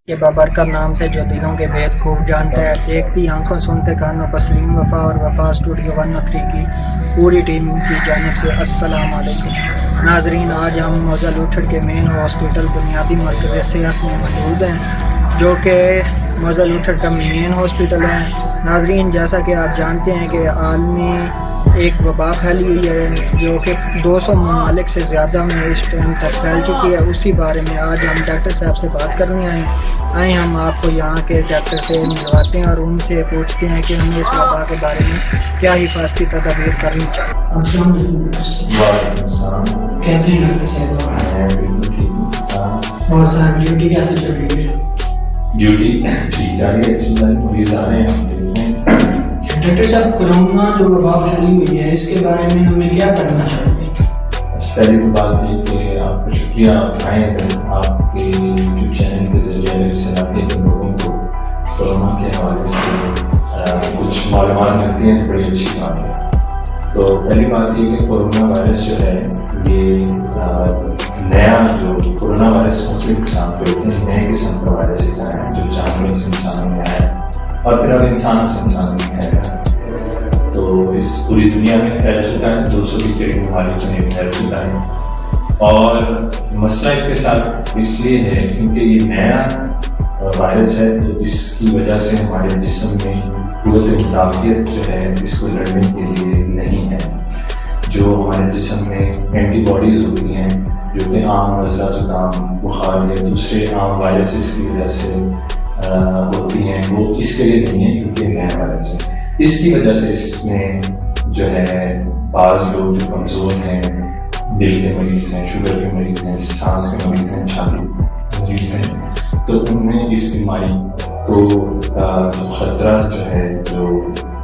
کے بابرکت نام سے جو دلوں کے بھید خوب جانتا ہے، دیکھتی آنکھوں سنتے کانوں تسلیم وفا اور وفا اسٹوڈیو 103 کی پوری ٹیم کی جانب سے السلام علیکم ناظرین۔ آج ہم موضع لوٹھڑ کے مین ہاسپٹل بنیادی مرکز صحت میں موجود ہیں، جو کہ موضع لوٹھڑ کا مین ہاسپٹل ہے۔ ناظرین، جیسا کہ آپ جانتے ہیں کہ عالمی ایک وبا پھیلی ہوئی ہے جو کہ 200 ممالک سے زیادہ میں اس ٹائم تک پھیل چکی ہے۔ اسی بارے میں آج ہم ڈاکٹر صاحب سے بات کرنے آئے ہم آپ کو یہاں کے ڈاکٹر سے ملواتے ہیں اور ان سے پوچھتے ہیں کہ ہمیں اس وبا کے بارے میں کیا حفاظتی تدابیر کرنی چاہیے۔ السلام علیکم، کیسے ہیں ڈاکٹر صاحب؟ اور صاحب ڈیوٹی کیسے چل رہی ہے؟ ڈیوٹی ٹھیک جا رہی ہے، مریض آ رہے ہیں ہم دیکھ رہے ہیں۔ ڈاکٹر صاحب، کورونا جو وبا پھیلی ہوئی ہے اس کے بارے میں ہمیں کیا کرنا چاہیے؟ پہلی تو بات یہ کہ آپ کا شکریہ آئے آپ کے یوٹیوب چینل کے ذریعے میرے سے علاقے کے لوگوں کو کورونا کے حوالے سے کچھ معلومات ملتی ہیں تو بڑی اچھی بات ہے۔ تو پہلی بات یہ کہ کورونا وائرس جو ہے یہ نیا جو کورونا وائرس مختلف قسم کے ہوتے ہیں، نئے قسم کا وائرس ہے جو جانوروں سے انسانوں میں آیا اور پھر اب انسانوں سے انسانوں میں آئے گا۔ تو اس پوری دنیا میں پھیل چکا ہے، 200 کے قریب ممالک میں پھیل چکا ہے۔ اور مسئلہ اس کے ساتھ اس لیے ہے کیونکہ یہ نیا وائرس ہے، تو اس کی وجہ سے ہمارے جسم میں قوت مدافعت جو ہے اس کو لڑنے کے لیے نہیں ہے۔ جو ہمارے جسم میں اینٹی باڈیز ہوتی ہیں جو کہ عام نزلہ زکام بخار یا دوسرے عام وائرسز کی وجہ سے ہوتی ہیں، وہ اس کے لیے نہیں ہے کیونکہ نیا وائرس ہے۔ اس کی وجہ سے اس میں جو ہے بعض لوگ جو کمزور ہیں، دل کے مریض ہیں، شوگر کے مریض ہیں، سانس کے مریض ہیں، چھاتی کے مریض ہیں، تو ان میں اس بیماری کو خطرہ جو ہے جو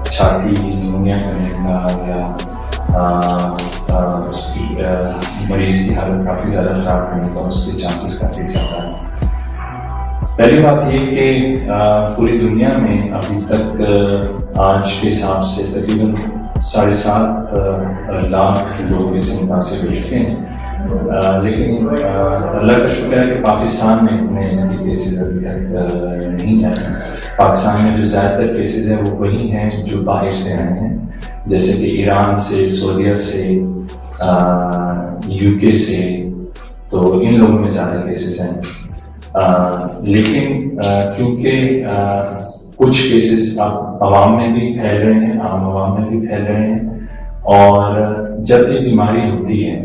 چھاتی نمونیا کرنے کا یا اس کی مریض کی حالت کافی زیادہ خراب کرنے کا اس کے چانسز کافی زیادہ ہیں۔ پہلی بات یہ کہ پوری دنیا میں ابھی تک آج کے حساب سے تقریباً 7.5 لاکھ لوگ اس سے متاثر ہو چکے ہیں، لیکن اللہ کا شکر ہے کہ پاکستان میں اتنے اس کے کیسز ابھی تک نہیں آئے۔ پاکستان میں جو زیادہ تر کیسز ہیں وہ وہی ہیں جو باہر سے آئے ہیں، جیسے کہ ایران سے، سعودیہ سے، یو کے سے، تو ان لوگوں میں زیادہ کیسز ہیں۔ لیکن کیونکہ کچھ کیسز اب عوام میں بھی پھیل رہے ہیں، عام عوام میں بھی پھیل رہے ہیں، اور جب یہ بیماری ہوتی ہے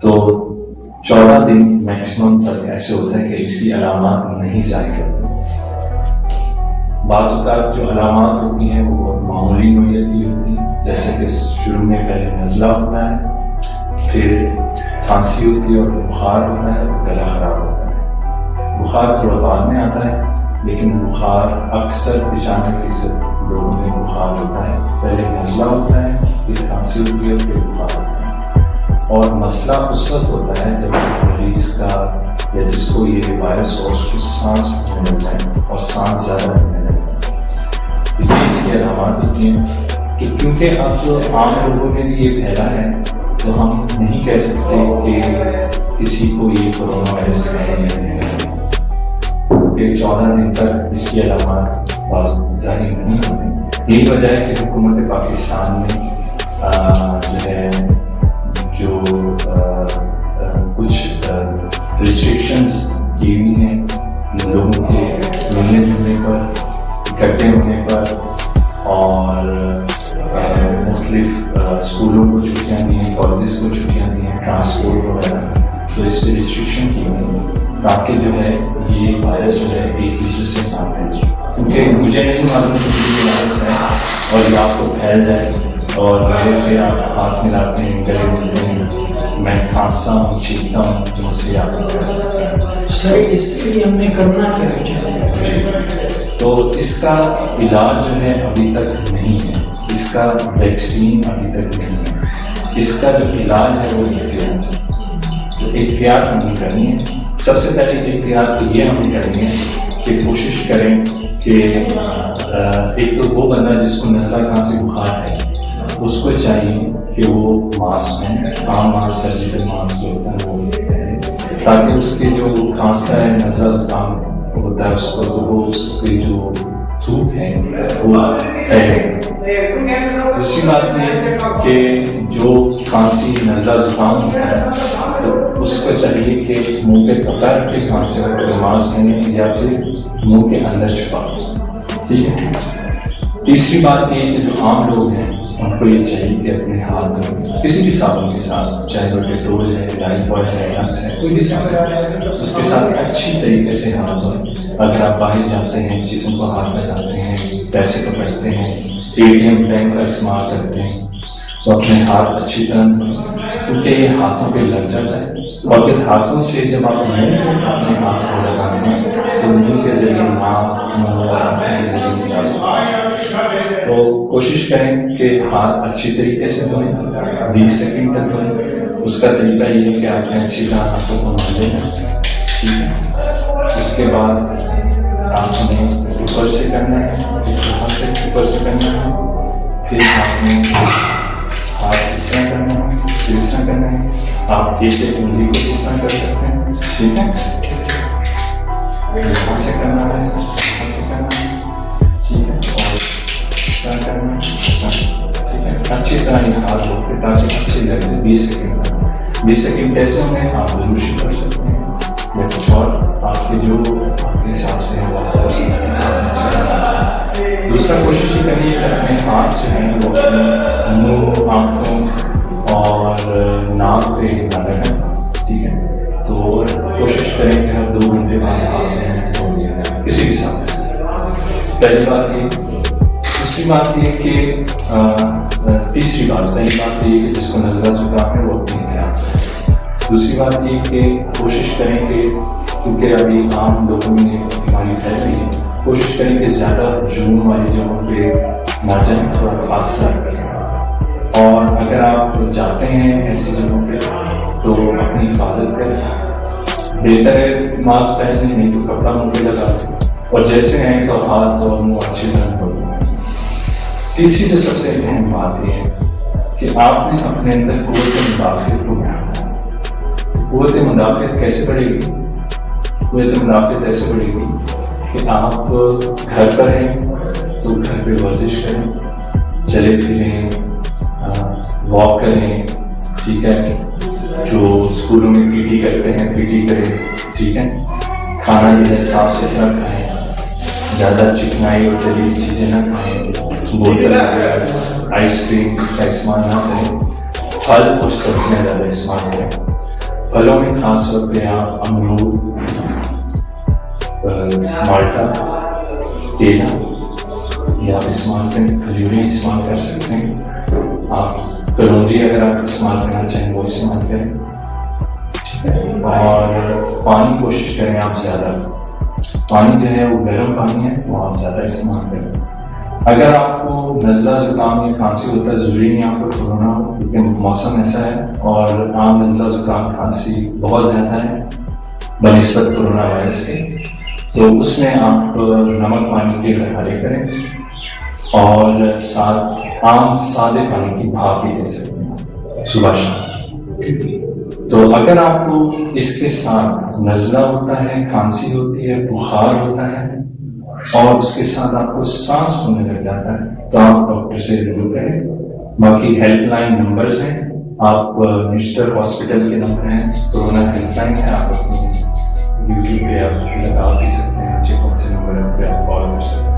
تو 14 دن میکسیمم تک ایسے ہوتا ہے کہ اس کی علامات نہیں ظاہر ہوتی۔ بعض اوقات جو علامات ہوتی ہیں وہ بہت معمولی نوعیت کی ہوتی ہیں، جیسے کہ شروع میں پہلے نزلہ ہوتا ہے، پھر کھانسی ہوتی ہے اور بخار ہوتا ہے، گلا خراب ہوتا ہے۔ بخار تھوڑا بعد میں آتا ہے، لیکن بخار اکثر 95% لوگوں میں بخار ہوتا ہے، پہلے نزلہ ہوتا ہے، پھر کھانسی ہوتی ہے، پھر بخار ہوتا ہے۔ اور مسئلہ اس وقت ہوتا ہے جب مریض کا یا جس کو یہ وائرس ہو اس کو سانس پھولنے لگتا ہے اور سانس زیادہ پھولنے لگتا ہے، تو یہ اس کی علامات ہوتی ہیں۔ کہ کیونکہ اب جو عام لوگوں میں بھی یہ پھیلا ہے تو ہم نہیں کہہ سکتے کہ کسی کو یہ کورونا وائرس ہے یا نہیں ہے، کہ 14 دن تک اس کی علامات ظاہر نہیں ہوتی۔ یہی وجہ ہے کہ حکومت پاکستان نے جو ہے جو کچھ ریسٹرکشنز کی ہوئی ہیں لوگوں کے ملنے جلنے پر، اکٹھے ہونے پر، اور مختلف اسکولوں کو چھٹیاں دی ہیں، کالجز کو چھٹیاں دی ہیں، ٹرانسپورٹ وغیرہ، تو اس پہ ریسٹرکشن کی ہوئی ہے تاکہ جو ہے یہ وائرس جو ہے ایک دوسرے سے نہ پھیلے۔ کیونکہ مجھے نہیں معلوم کہ یہ وائرس ہے اور یہ آپ کو پھیل جائے اور میرے سے آپ ہاتھ ملاتے ہیں، گلے ملتے ہیں، میں کھانستا ہوں، چھینکتا ہوں، تو مجھ سے آپ کو پھیل سکتا ہے۔ سر، اس کے لیے ہم نے کرنا کیا چاہیے؟ تو اس کا علاج جو ہے ابھی تک نہیں ہے، اس کا ویکسین ابھی تک نہیں ہے۔ اس کا جو علاج ہے وہ احتیاط ہے، تو احتیاط ہمیں کرنی ہے۔ سب سے پہلے احتیاط تو یہ ہمیں کرنی ہے کہ کوشش کریں کہ ایک تو وہ بندہ جس کو نزلہ کھانسی بخار ہے اس کو چاہیے کہ وہ ماسک پہنے، عام ماسک، سرجیکل ماسک جو ہوتا ہے وہ پہنے، تاکہ اس کے جو کھانستا ہے نزلہ زکام ہوتا ہے اس کو تو وہ اس کی جو تھوک ہے وہ پھیلے. دوسری بات یہ کہ جو کھانسی نزلہ زکام ہوتا ہے تو اس کو چاہیے کہ منہ پہ پکڑ کے کھانسی کا ماسک لینے یا پھر منہ کے اندر چھپا. ٹھیک ہے. تیسری بات یہ کہ جو عام لوگ ہیں ان کو یہ چاہیے کہ اپنے ہاتھ کسی بھی صابن کے ساتھ, چاہے وہ ڈیٹول ہے, لائفوائل ہے, لکس ہے, کوئی بھی صابن, اس کے ساتھ اچھی طریقے سے ہاتھ دھوئیں. اگر آپ باہر جاتے ہیں, چیزوں کو ہاتھ لگاتے ہیں, پیسے پکڑتے ہیں, ATM بینک کا استعمال کرتے ہیں, تو اپنے ہاتھ اچھی طرح دھوئیں, کیونکہ یہ ہاتھوں پہ لگ جاتا ہے. اور پھر ہاتھوں سے جب آپ منہ کو اپنے ہاتھ کو لگاتے ہیں تو منہ کے ذریعے ناک, منہ اور آنکھ کے ذریعے جا سکتے ہیں. تو کوشش کریں کہ ہاتھ اچھی طریقے سے دھوئیں, 20 سیکنڈ تک دھوئیں. اس کا طریقہ یہ ہے کہ آپ نے اچھی طرح ہاتھوں کو مانجے ہیں. ٹھیک ہے. اس کے بعد آپ نے اوپر سے کرنا ہے, یہاں سے اوپر سے کرنا ہے, پھر آپ نے ہاتھ اس طرح کرنا ہے, پھر اس طرح کرنا ہے. آپ ایک ایک انگلی کو اس طرح کر سکتے ہیں. ٹھیک ہے. یہاں سے کرنا ہے, یہاں سے کرنا ہے. ٹھیک ہے. اور اس طرح کرنا ہے. ٹھیک ہے. اچھی طرح یہ ہاتھ ہو کے تاکہ اچھی لگے. 20 سیکنڈ تک. 20 سیکنڈ کیسے ہوں گے آپ ضرور شروع کر سکتے ہیں یا کچھ اور آپ کے جو آپ کے حساب سے ہے وہ کر سکتے ہیں. دوسرا کوشش یہ کریے کہ اپنے ہاتھ جو ہیں وہ اپنے منہ, آنکھوں اور ناک پہ نہ رکھیں. ٹھیک ہے. تو کوشش کریں کہ ہر 2 گھنٹے بعد ہاتھ دھو لیا جائے کسی بھی سامنے سے. پہلی بات یہ. دوسری بات یہ کہ تیسری بات, پہلی بات یہ کہ جس کو نزلہ زکام ہے وہ اپنے احتیاط کریں. دوسری بات یہ کہ کوشش کریں کہ کیونکہ ابھی عام لوگوں میں بیماری پھیل رہی ہے, کوشش کریں کہ زیادہ جنون والی جگہوں پہ نہ جائیں, تھوڑا فاصلہ رکھیں. اور اگر آپ جاتے ہیں ایسی جگہوں پہ تو اپنی حفاظت کریں. بہتر ہے ماسک پہنیں, نہیں تو کپڑا منہ پہ لگا دیں, اور جیسے ہیں تو ہاتھ اور منہ اچھی طرح دھو لیں. تیسری جو سب سے اہم بات یہ ہے کہ آپ نے اپنے اندر قوت مدافعت کو بڑھانا ہے. قوت مدافعت کیسے بڑھے گی؟ قوت مدافعت ایسے بڑھے گی کہ آپ گھر پر ہیں تو گھر پہ ورزش کریں, چلے پھریں, واک کریں. ٹھیک ہے. جو اسکولوں میں PT کرتے ہیں PT کریں. ٹھیک ہے. کھانا جو ہے صاف ستھرا کھائیں, زیادہ چکنائی اور تلی چیزیں نہ کھائیں, بوتل آئس کریم اس کا استعمال نہ کریں. پھل اور سبزیاں زیادہ استعمال کریں. پھلوں میں خاص طور پہ آپ امرود, مالٹا, کیلا یہ آپ استعمال کریں. کھجوریں استعمال کر سکتے ہیں. آپ کلونجی اگر آپ استعمال کرنا چاہیں وہ استعمال کریں. اور پانی کوشش کریں آپ زیادہ, پانی جو ہے وہ گرم پانی ہے وہ آپ زیادہ استعمال کریں. اگر آپ کو نزلہ زکام یا کھانسی ہوتا ہے, ضروری نہیں آپ کو کورونا ہو, کیونکہ موسم ایسا ہے اور عام نزلہ زکام کھانسی بہت زیادہ ہے بنسبت کورونا وائرس کے. تو اس میں آپ نمک پانی کے غرارے کریں اور ساتھ عام سادے پانی کی بھاپ بھی لے سکتے ہیں صبح شام. تو اگر آپ کو اس کے ساتھ نزلہ ہوتا ہے, کھانسی ہوتی ہے, بخار ہوتا ہے اور اس کے ساتھ آپ کو سانس پھولنے لگ جاتا ہے تو آپ ڈاکٹر سے رجوع کریں. باقی ہیلپ لائن نمبرز ہیں, آپ نشتر ہاسپٹل کے نمبر ہیں, کورونا ہیلپ لائن ہے, آپ اپنی YouTube پہ آپ لگا بھی سکتے ہیں, نیچے کون سے نمبر ہے پہ آپ کال کر سکتے ہیں.